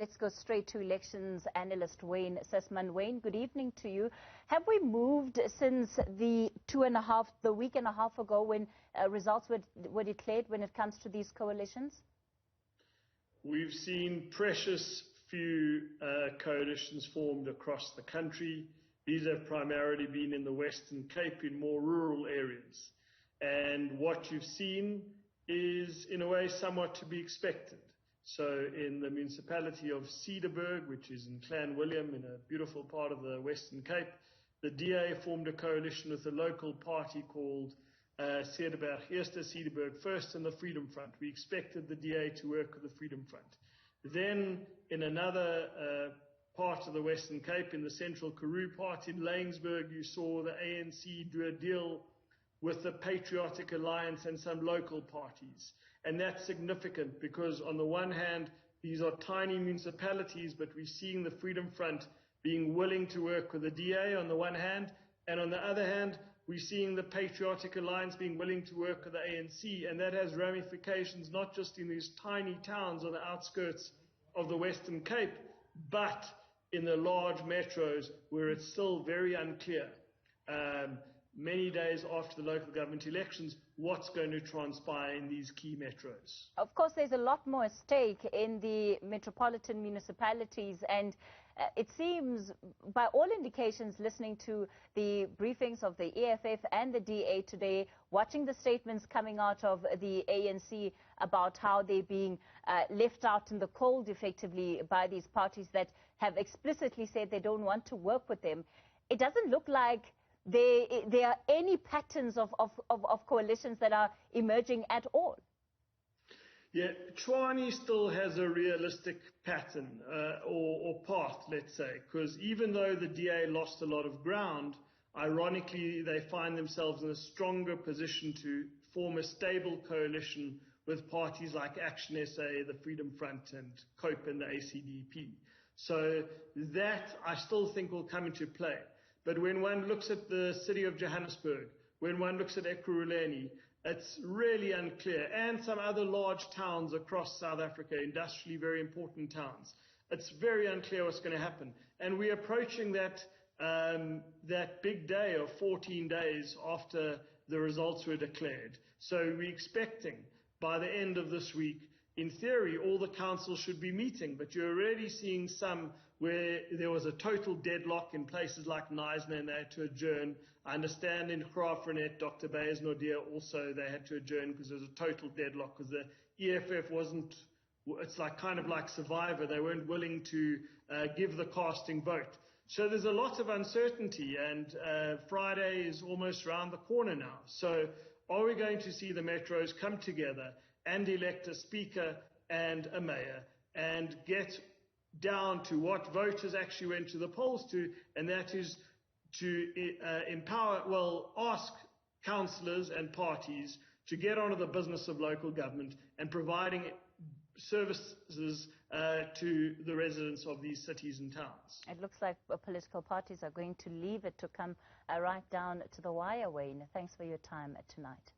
Let's go straight to elections analyst Wayne Sussman. Wayne, good evening to you. Have we moved since the week and a half ago when results were declared when it comes to these coalitions? We've seen precious few coalitions formed across the country. These have primarily been in the Western Cape, in more rural areas. And what you've seen is, in a way, somewhat to be expected. So in the municipality of Cederberg, which is in Clan William, in a beautiful part of the Western Cape, the DA formed a coalition with a local party called Cederberg First and the Freedom Front. We expected the DA to work with the Freedom Front. Then in another part of the Western Cape, in the Central Karoo part in Laingsburg, you saw the ANC do a deal with the Patriotic Alliance and some local parties. And that's significant because on the one hand, these are tiny municipalities, but we're seeing the Freedom Front being willing to work with the DA on the one hand, and on the other hand, we're seeing the Patriotic Alliance being willing to work with the ANC, and that has ramifications not just in these tiny towns on the outskirts of the Western Cape, but in the large metros where it's still very unclear, many days after the local government elections, what's going to transpire in these key metros. Of course, there's a lot more at stake in the metropolitan municipalities, and it seems, by all indications, listening to the briefings of the EFF and the DA today, watching the statements coming out of the ANC about how they're being left out in the cold, effectively, by these parties that have explicitly said they don't want to work with them, it doesn't look like there are any patterns of coalitions that are emerging at all. Yeah, Tshwane still has a realistic pattern or path, let's say, because even though the DA lost a lot of ground, ironically, they find themselves in a stronger position to form a stable coalition with parties like Action SA, the Freedom Front, and COPE and the ACDP. So that, I still think, will come into play. But when one looks at the city of Johannesburg, when one looks at Ekurhuleni, it's really unclear. And some other large towns across South Africa, industrially very important towns. It's very unclear what's going to happen. And we're approaching that big day of 14 days after the results were declared. So we're expecting by the end of this week, in theory, all the councils should be meeting, but you're already seeing some where there was a total deadlock in places like Knysna and they had to adjourn. I understand in Graafrenet, Dr. Beyers Naudé also, they had to adjourn because there was a total deadlock because the EFF wasn't, it's like kind of like Survivor, they weren't willing to give the casting vote. So there's a lot of uncertainty, and Friday is almost around the corner now. So are we going to see the metros come together and elect a speaker and a mayor and get down to what voters actually went to the polls to, and that is to ask councillors and parties to get onto the business of local government and providing services to the residents of these cities and towns. It looks like political parties are going to leave it to come right down to the wire, Wayne. Thanks for your time tonight.